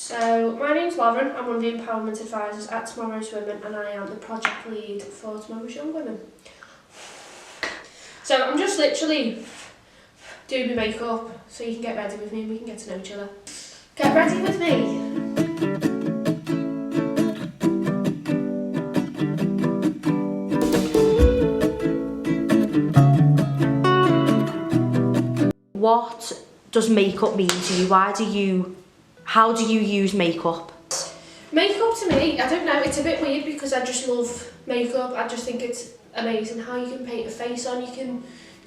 So, my name's Lauren, I'm one of the empowerment advisors at Tomorrow's Women and I am the project lead for Tomorrow's Young Women. So, I'm just literally doing my makeup so you can get ready with me and we can get to know each other. Get ready with me! What does makeup mean to you? How do you use makeup? Makeup to me, I don't know, it's a bit weird because I just love makeup. I just think it's amazing how you can paint a face on. You can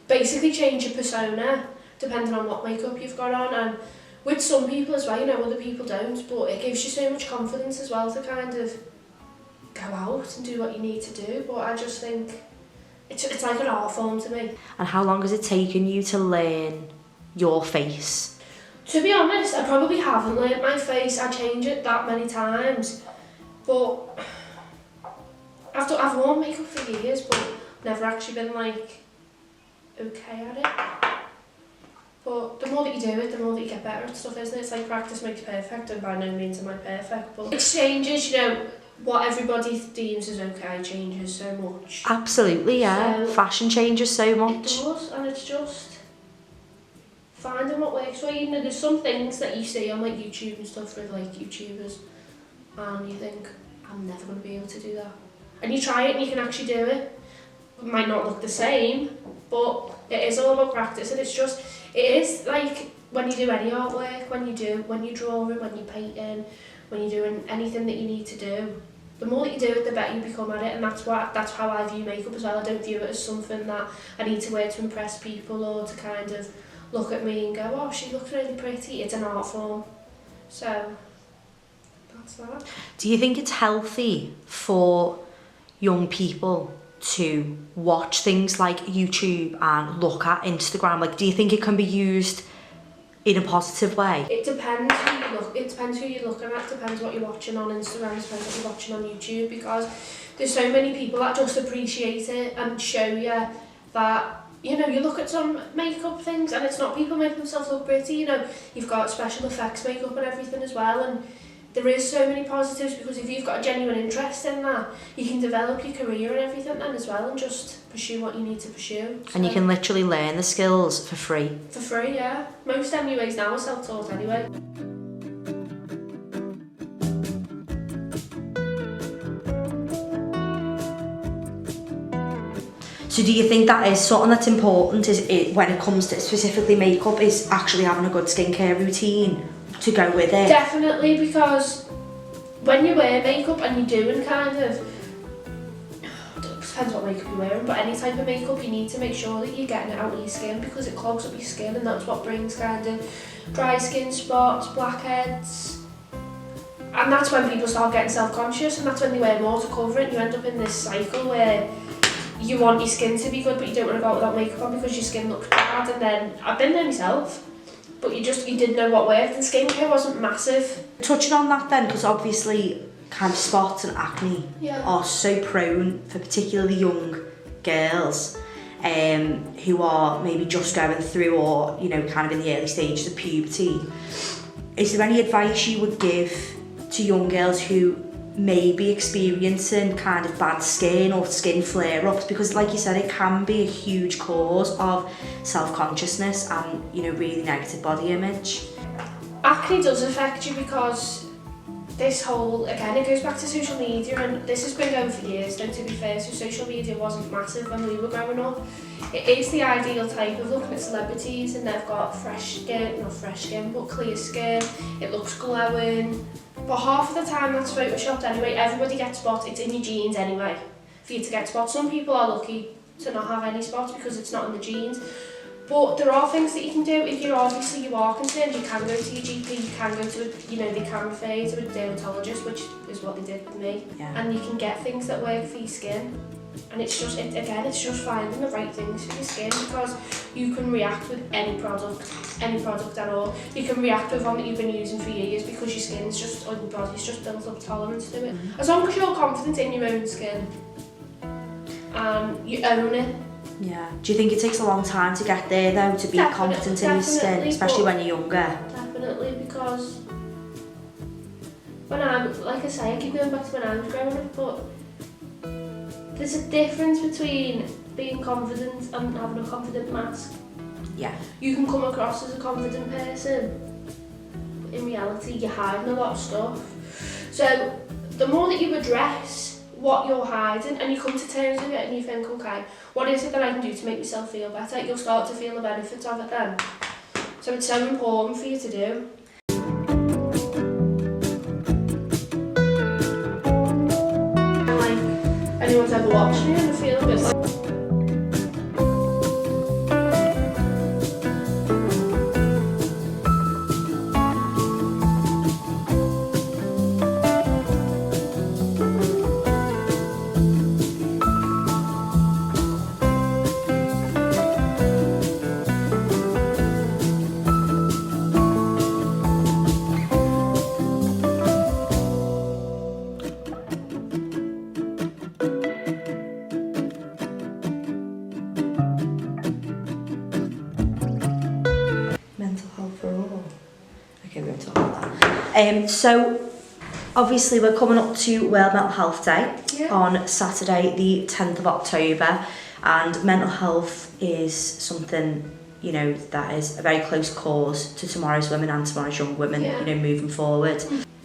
basically change your persona depending on what makeup you've got on, and with some people as well, you know, other people don't, but it gives you so much confidence as well to kind of go out and do what you need to do. But I just think it's like an art form to me. And how long has it taken you to learn your face? To be honest, I probably haven't learnt my face. I change it that many times, but I've worn makeup for years, but never actually been like okay at it. But the more that you do it, the more that you get better at stuff, isn't it? It's like practice makes perfect, and by no means am I perfect, but it changes, you know, what everybody deems as okay changes so much. Absolutely, yeah. So fashion changes so much. It does, and it's just finding what works for you. You know, there's some things that you see on like YouTube and stuff with like YouTubers and you think, I'm never going to be able to do that. And you try it and you can actually do it. It might not look the same, but it is all about practice, and it is like when you do any artwork, when you're drawing, when you're painting, when you're doing anything that you need to do. The more that you do it, the better you become at it, and that's how I view makeup as well. I don't view it as something that I need to wear to impress people or to kind of look at me and go, oh, she looks really pretty. It's an art form. So, that's that. Do you think it's healthy for young people to watch things like YouTube and look at Instagram? Like, do you think it can be used in a positive way? It depends who you look. It depends who you're looking at. It depends what you're watching on Instagram. It depends what you're watching on YouTube, because there's so many people that just appreciate it and show you that, you know, you look at some makeup things and it's not people making themselves look pretty. You know, you've got special effects makeup and everything as well, and there is so many positives, because if you've got a genuine interest in that, you can develop your career and everything then as well, and just pursue what you need to pursue. So, and you can literally learn the skills for free. For free, yeah. Most MUAs now are self-taught anyway. So do you think that is something that's important when it comes to specifically makeup, is actually having a good skincare routine to go with it? Definitely, because when you wear makeup and you're doing kind of, depends what makeup you're wearing, but any type of makeup, you need to make sure that you're getting it out of your skin, because it clogs up your skin, and that's what brings kind of dry skin spots, blackheads. And that's when people start getting self-conscious, and that's when they wear more to cover it, and you end up in this cycle where you want your skin to be good, but you don't want to go out without makeup on because your skin looks bad. And then I've been there myself, but you didn't know what worked, and skincare wasn't massive. Touching on that then, because obviously kind of spots and acne are so prone for particularly young girls who are maybe just going through, or, you know, kind of in the early stages of puberty. Is there any advice you would give to young girls who may be experiencing kind of bad skin or skin flare-ups? Because like you said, it can be a huge cause of self-consciousness and, you know, really negative body image. Acne does affect you because this whole, again, it goes back to social media, and this has been going for years, though, to be fair, so social media wasn't massive when we were growing up. It is the ideal type of looking at celebrities, and they've got fresh skin, not fresh skin, but clear skin, it looks glowing. But half of the time that's photoshopped anyway. Everybody gets spots, it's in your genes anyway for you to get spots. Some people are lucky to not have any spots because it's not in the genes. But there are things that you can do. If you are concerned, you can go to your GP, you can go to, they can refer you to a dermatologist, which is what they did with me. Yeah. And you can get things that work for your skin. And it's just finding the right things for your skin, because you can react with any product at all. You can react with one that you've been using for years because your skin's just, or your body's just built up tolerance to it. As long as you're confident in your own skin and you own it. Yeah. Do you think it takes a long time to get there though, to be confident in your skin, especially when you're younger? Definitely, because like I say, I keep going back to when I was growing up, but there's a difference between being confident and having a confident mask. Yeah. You can come across as a confident person, but in reality you're hiding a lot of stuff. So the more that you address what you're hiding and you come to terms with it and you think, okay, what is it that I can do to make myself feel better? You'll start to feel the benefits of it then. So it's so important for you to do. Like, anyone's ever watched me and I feel a bit like mental health for all. Okay, we're going to talk about that. So obviously we're coming up to World Mental Health Day on Saturday the 10th of October, and mental health is something, you know, that is a very close cause to tomorrow's women and tomorrow's young women, you know, moving forward.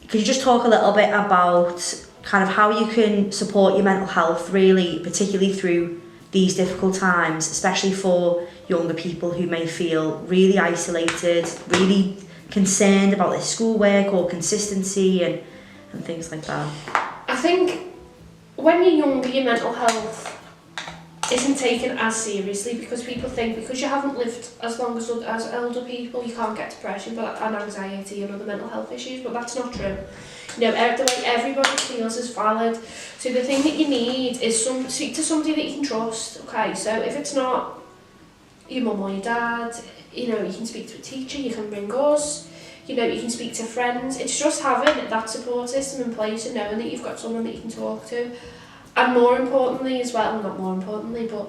Could you just talk a little bit about kind of how you can support your mental health, really, particularly through these difficult times, especially for younger people who may feel really isolated, really concerned about their schoolwork or consistency and things like that? I think when you're younger, your mental health isn't taken as seriously because people think because you haven't lived as long as older people, you can't get depression and anxiety and other mental health issues, but that's not true. You know, the way everybody feels is valid. So the thing that you need is speak to somebody that you can trust. Okay, so if it's not your mum or your dad, you know, you can speak to a teacher, you can ring us, you know, you can speak to friends. It's just having that support system in place and knowing that you've got someone that you can talk to. And more importantly as well, not more importantly, but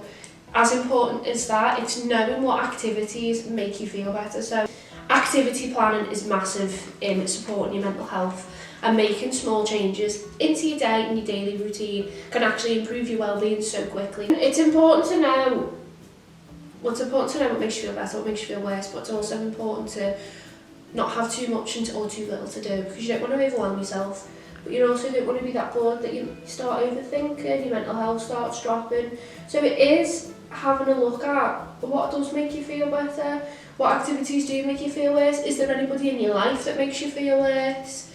as important as that, it's knowing what activities make you feel better. So activity planning is massive in supporting your mental health, and making small changes into your day and your daily routine can actually improve your well-being so quickly. It's important to know what makes you feel better, what makes you feel worse, but it's also important to not have too much or too little to do, because you don't want to overwhelm yourself, but you also don't want to be that bored that you start overthinking, your mental health starts dropping. So it is having a look at what does make you feel better, what activities do make you feel worse, is there anybody in your life that makes you feel worse?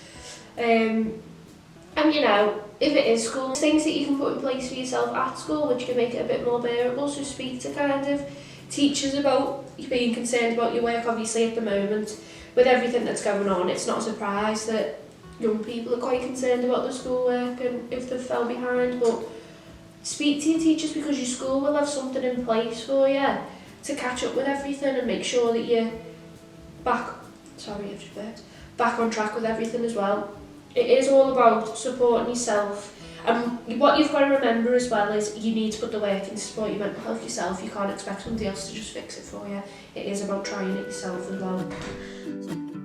And you know, if it is school, things that you can put in place for yourself at school which can make it a bit more bearable. So speak to kind of teachers about you being concerned about your work. Obviously at the moment, with everything that's going on, it's not a surprise that young people are quite concerned about their schoolwork and if they fell behind, but speak to your teachers because your school will have something in place for you to catch up with everything and make sure that you're back on track with everything as well. It is all about supporting yourself, and what you've got to remember as well is you need to put the work in to support your mental health yourself. You can't expect somebody else to just fix it for you. It is about trying it yourself as well.